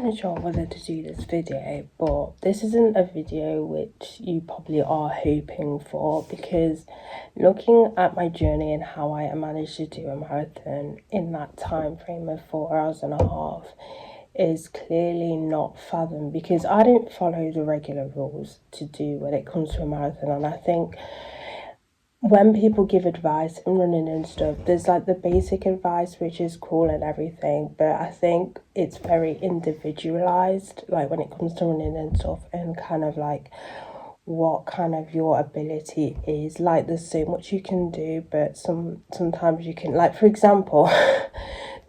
wasn't sure whether to do this video, but this isn't a video which you probably are hoping for, because looking at my journey and how I managed to do a marathon in that time frame of 4 hours and a half is clearly not fathomed, because I didn't follow the regular rules to do when it comes to a marathon. And I think when people give advice and running and stuff, there's like the basic advice, which is cool and everything, but I think it's very individualized, like when it comes to running and stuff, and kind of like what kind of your ability is. Like there's so much you can do, but sometimes you can, like for example,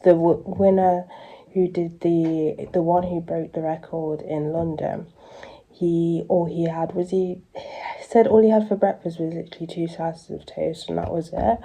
the winner who did the one who broke the record in London, he said all he had for breakfast was literally 2 slices of toast, and that was it.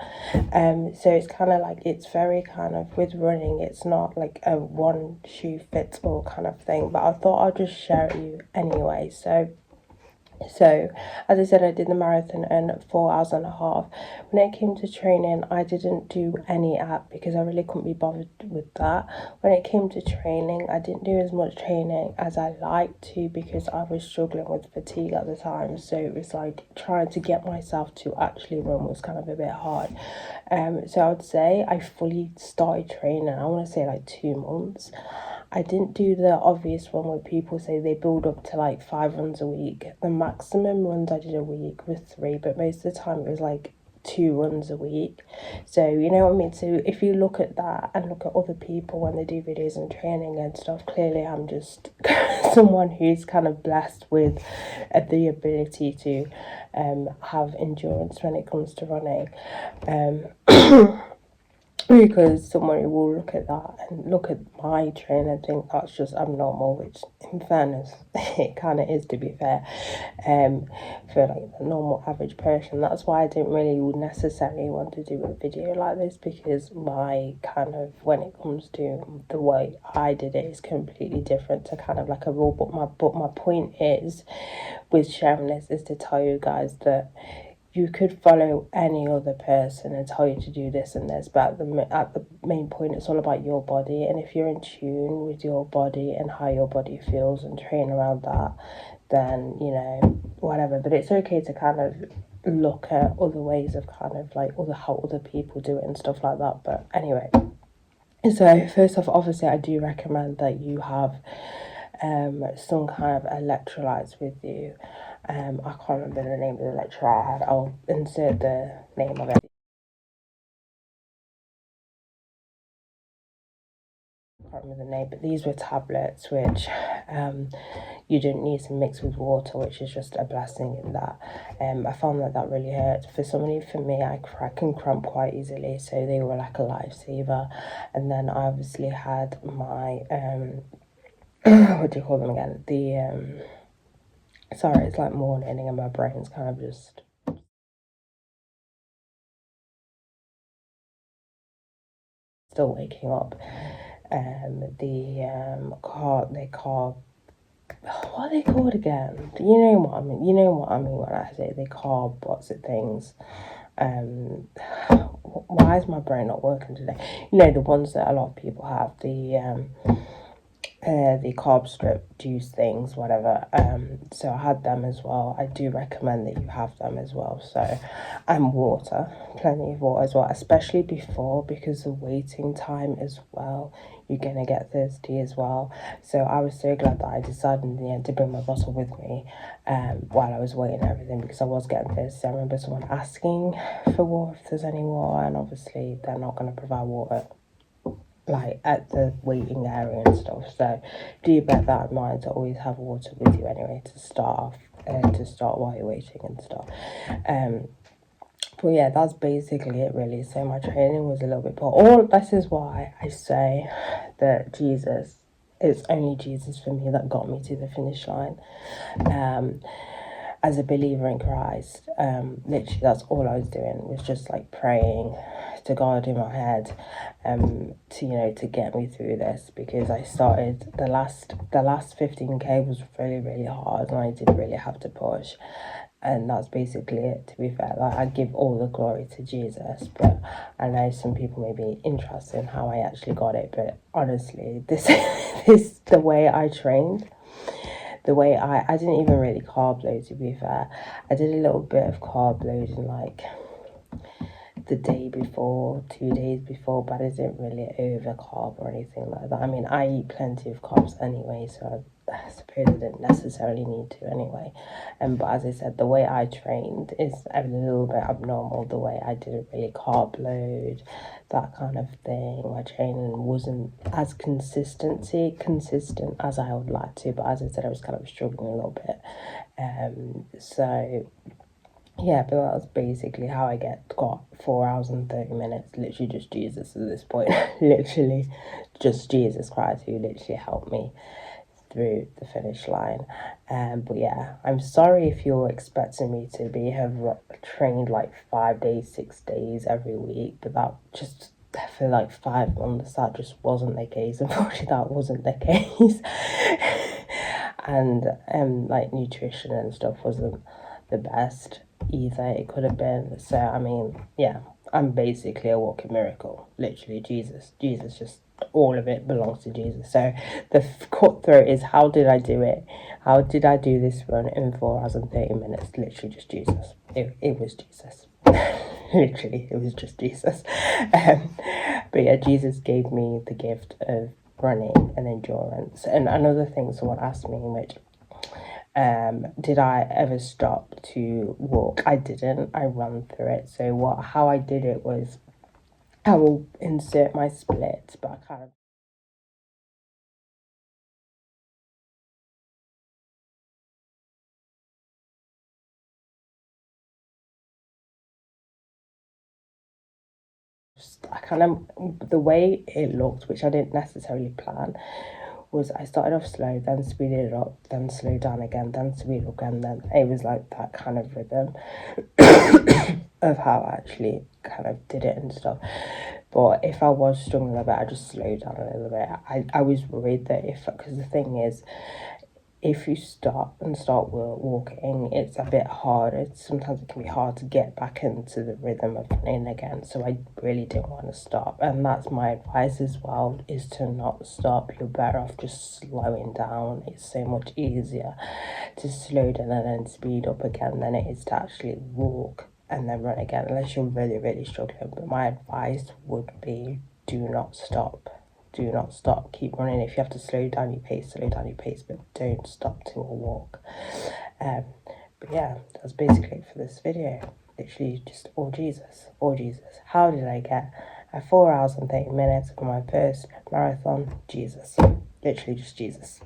So it's kind of like, it's very kind of, with running, it's not like a one shoe fits all kind of thing, but I thought I'd just share it with you anyway. So, as I said, I did the marathon in 4 hours and a half. When it came to training, I didn't do any app because I really couldn't be bothered with that. When it came to training, I didn't do as much training as I liked to, because I was struggling with fatigue at the time. So it was like trying to get myself to actually run was kind of a bit hard. So I would say I fully started training, I want to say like 2 months. I didn't do the obvious one where people say they build up to like 5 runs a week. The maximum runs I did a week was 3, but most of the time it was like 2 runs a week. So you know what I mean? So if you look at that and look at other people when they do videos and training and stuff, clearly I'm just someone who's kind of blessed with the ability to have endurance when it comes to running. Because someone will look at that and look at my train and think that's just abnormal, which in fairness it kind of is, to be fair, for like the normal average person. That's why I didn't really necessarily want to do a video like this, because my kind of, when it comes to the way I did it, is completely different to kind of like a rule. But my point is with sharing this is to tell you guys that you could follow any other person and tell you to do this and this, but at the main point, it's all about your body. And if you're in tune with your body and how your body feels and train around that, then, you know, whatever. But it's okay to kind of look at other ways of kind of like how other people do it and stuff like that. But anyway, so first off, obviously I do recommend that you have some kind of electrolytes with you. I can't remember the name of the electrolyte I had. I'll insert the name of it. I can't remember the name, but these were tablets which you didn't need to mix with water, which is just a blessing in that. I found that really hurt. For me, I can cramp quite easily, so they were like a lifesaver. And then I obviously had my what do you call them again? Sorry, it's like morning and my brain's kind of just still waking up. Carb, what are they called again? You know what I mean? You know what I mean when I say they carb, what's it things? Why is my brain not working today? You know, the ones that a lot of people have, the carb strip juice things, whatever. So I had them as well. I do recommend that you have them as well. So, and water, plenty of water as well, especially before, because the waiting time as well, you're gonna get thirsty as well. So I was so glad that I decided in the end to bring my bottle with me while I was waiting and everything, because I was getting thirsty. I remember someone asking for water, if there's any water, and obviously they're not going to provide water like at the waiting area and stuff. So do bear that in mind, to always have water with you anyway to start while you're waiting and stuff. But yeah, that's basically it really. So my training was a little bit poor. All this is why I say that it's only Jesus for me that got me to the finish line. As a believer in Christ, literally that's all I was doing, was just like praying to God in my head, to get me through this, because I started the last 15k was really hard, and I didn't really have to push. And that's basically it, to be fair. Like, I give all the glory to Jesus, but I know some people may be interested in how I actually got it, but honestly, this is the way I trained. The way I didn't even really carb load, to be fair. I did a little bit of carb loading like the day before, 2 days before, but I didn't really over carb or anything like that. I mean, I eat plenty of carbs anyway, so I suppose I didn't necessarily need to anyway. But as I said, the way I trained is a little bit abnormal. The way I didn't really carb load, that kind of thing. My training wasn't as consistent as I would like to, but as I said, I was kind of struggling a little bit. So yeah, but that was basically how I got 4 hours and 30 minutes. Literally just Jesus at this point. Literally just Jesus Christ, who literally helped me through the finish line. But yeah, I'm sorry if you're expecting me to have trained like 5 days, 6 days every week, but that just for like 5 months, that just wasn't the case. Unfortunately, that wasn't the case. And like nutrition and stuff wasn't the best either. It could have been. So I mean, yeah, I'm basically a walking miracle. Literally, Jesus, just all of it belongs to Jesus. So the cutthroat is, how did I do it? How did I do this run in 4 hours and 30 minutes? Literally just Jesus. It was Jesus. Literally, it was just Jesus. But yeah, Jesus gave me the gift of running and endurance. And another thing someone asked me, which did I ever stop to walk? I didn't. I ran through it. So how I did it was, I will insert my splits, but I kind of the way it looked, which I didn't necessarily plan, was I started off slow, then speeded it up, then slowed down again, then speed up again. Then it was like that kind of rhythm of how I actually kind of did it and stuff. But if I was struggling a bit, I just slowed down a little bit. I was worried that because the thing is, if you stop and start walking, it's a bit hard. Sometimes it can be hard to get back into the rhythm of running again. So I really didn't want to stop. And that's my advice as well, is to not stop. You're better off just slowing down. It's so much easier to slow down and then speed up again than it is to actually walk and then run again, unless you're really, really struggling. But my advice would be, do not stop. Do not stop. Keep running. If you have to slow down your pace, but don't stop to a walk. But yeah, that's basically it for this video. Literally just all Jesus, all Jesus. How did I get 4 hours and 30 minutes for my first marathon? Jesus. Literally just Jesus.